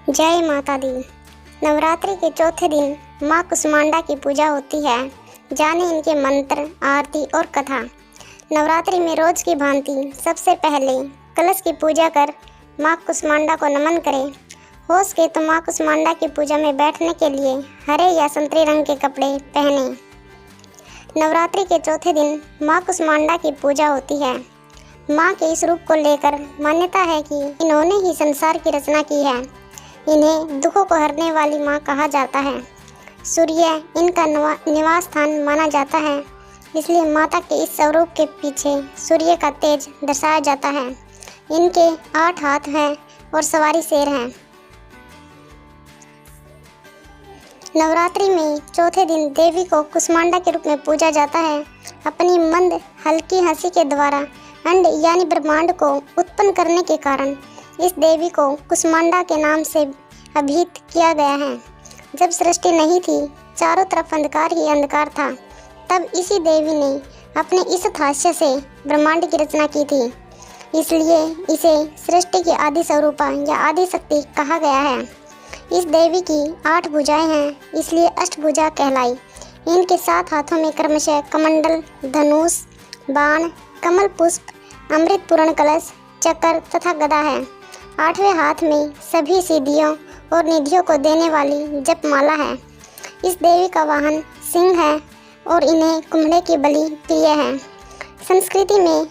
जय माता दी। नवरात्रि के चौथे दिन माँ कुष्मांडा की पूजा होती है। जाने इनके मंत्र, आरती और कथा। नवरात्रि में रोज की भांति सबसे पहले कलश की पूजा कर माँ कुष्मांडा को नमन करें। हो सके तो माँ कुष्मांडा की पूजा में बैठने के लिए हरे या संतरी रंग के कपड़े पहने। नवरात्रि के चौथे दिन माँ कुष्मांडा की पूजा होती है। माँ के इस रूप को लेकर मान्यता है कि इन्होंने ही संसार की रचना की है। इन्हें दुखों को हरने वाली माँ कहा जाता है। सूर्य इनका निवास स्थान माना जाता है, इसलिए माता के इस स्वरूप के पीछे सूर्य का तेज दर्शाया जाता है। इनके 8 हाथ हैं और सवारी शेर हैं। नवरात्रि में चौथे दिन देवी को कुष्मांडा के रूप में पूजा जाता है। अपनी मंद हल्की हंसी के द्वारा अंड यानी ब्रह्मांड को उत्पन्न करने के कारण इस देवी को कुष्मांडा के नाम से अभिहित किया गया है। जब सृष्टि नहीं थी, चारों तरफ अंधकार ही अंधकार था, तब इसी देवी ने अपने इस हास्य से ब्रह्मांड की रचना की थी। इसलिए इसे सृष्टि की आदि स्वरूपा या आदि शक्ति कहा गया है। इस देवी की 8 भुजाएं हैं, इसलिए अष्टभुजा कहलाई। इनके 7 हाथों में क्रमशः कमंडल, धनुष, बाण, कमल पुष्प, अमृत पूर्ण कलश, चक्र तथा गदा है। 8वें हाथ में सभी सिद्धियों और निधियों को देने वाली जपमाला है। इस देवी का वाहन सिंह है और इन्हें कुम्हड़े की बलि प्रिय है। संस्कृति में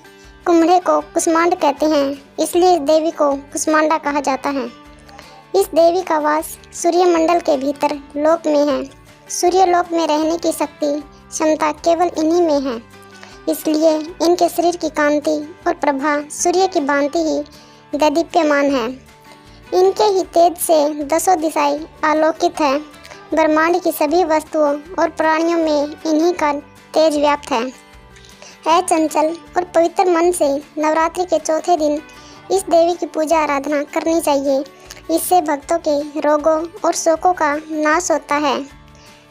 कुम्हड़े को कुष्मांड कहते हैं, इसलिए इस देवी को कुष्मांडा कहा जाता है। इस देवी का वास सूर्यमंडल के भीतर लोक में है। सूर्य लोक में रहने की शक्ति क्षमता केवल इन्हीं में है, इसलिए इनके शरीर की कांति और प्रभा सूर्य की भांति ही दीप्यमान है। इनके ही तेज से 10 दिशाएं आलोकित है। ब्रह्मांड की सभी वस्तुओं और प्राणियों में इन्हीं का तेज व्याप्त है। चंचल और पवित्र मन से नवरात्रि के चौथे दिन इस देवी की पूजा आराधना करनी चाहिए। इससे भक्तों के रोगों और शोकों का नाश होता है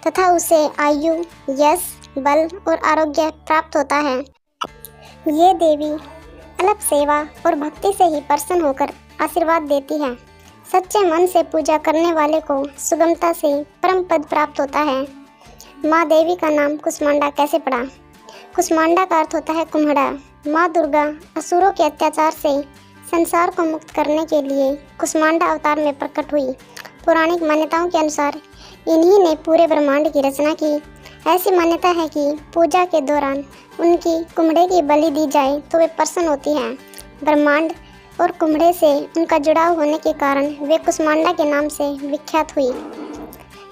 तथा उसे आयु, यश, बल और आरोग्य प्राप्त होता है। ये देवी अलग सेवा और भक्ति से ही प्रसन्न होकर आशीर्वाद देती है। सच्चे मन से पूजा करने वाले को सुगमता से परम पद प्राप्त होता है। माँ देवी का नाम कुष्मांडा कैसे पड़ा? कुष्मांडा का अर्थ होता है कुम्हड़ा। माँ दुर्गा असुरों के अत्याचार से संसार को मुक्त करने के लिए कुष्मांडा अवतार में प्रकट हुई। पौराणिक मान्यताओं के अनुसार इन्हीं ने पूरे ब्रह्मांड की रचना की। ऐसी मान्यता है कि पूजा के दौरान उनकी कुम्हड़े की बलि दी जाए तो वे प्रसन्न होती हैं। ब्रह्मांड और कुम्हड़े से उनका जुड़ाव होने के कारण वे कुष्मांडा के नाम से विख्यात हुई।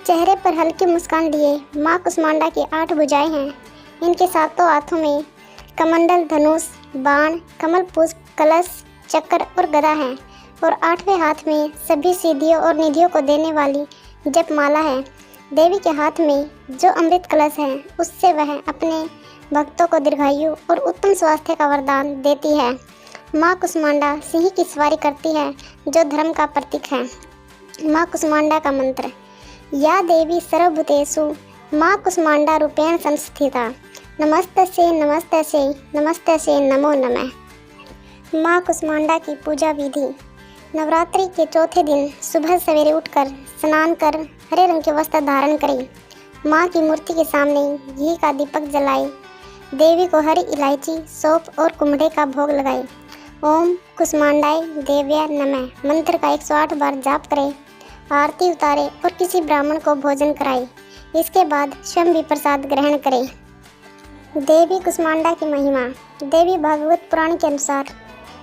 चेहरे पर हल्की मुस्कान लिए माँ कुष्मांडा की 8 भुजाएं हैं। इनके 7 हाथों में कमंडल, धनुष, बाण, कमल पुष्प, कलश, चक्र और गदा है और 8वें हाथ में सभी सिद्धियों और निधियों को देने वाली जपमाला है। देवी के हाथ में जो अमृत कलश है, उससे वह अपने भक्तों को दीर्घायु और उत्तम स्वास्थ्य का वरदान देती है। माँ कुष्मांडा सिंह की सवारी करती है, जो धर्म का प्रतीक है। माँ कुष्मांडा का मंत्र: या देवी सर्वभूतेषु माँ कुष्मांडा रूपेण संस्थिता, नमस्तस्यै नमस्तस्यै नमस्तस्यै नमो नमः। माँ कुष्मांडा की पूजा विधि: नवरात्रि के चौथे दिन सुबह सवेरे उठकर स्नान कर हरे रंग के वस्त्र धारण करें। माँ की मूर्ति के सामने घी का दीपक जलाएं। देवी को हरी इलायची, सौंफ और कुम्हड़े का भोग लगाएं। ओम कुष्मांडाय देव्या नमः मंत्र का 108 बार जाप करें। आरती उतारें और किसी ब्राह्मण को भोजन कराएं। इसके बाद स्वयं भी प्रसाद ग्रहण करें। देवी कुष्मांडा की महिमा: देवी भागवत पुराण के अनुसार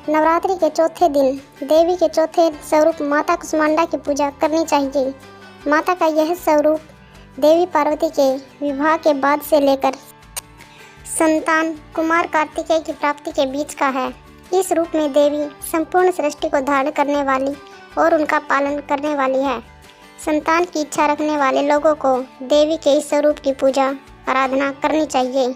नवरात्रि के चौथे दिन देवी के चौथे स्वरूप माता कुष्मांडा की पूजा करनी चाहिए। माता का यह स्वरूप देवी पार्वती के विवाह के बाद से लेकर संतान कुमार कार्तिकेय की प्राप्ति के बीच का है। इस रूप में देवी संपूर्ण सृष्टि को धारण करने वाली और उनका पालन करने वाली है। संतान की इच्छा रखने वाले लोगों को देवी के इस स्वरूप की पूजा आराधना करनी चाहिए।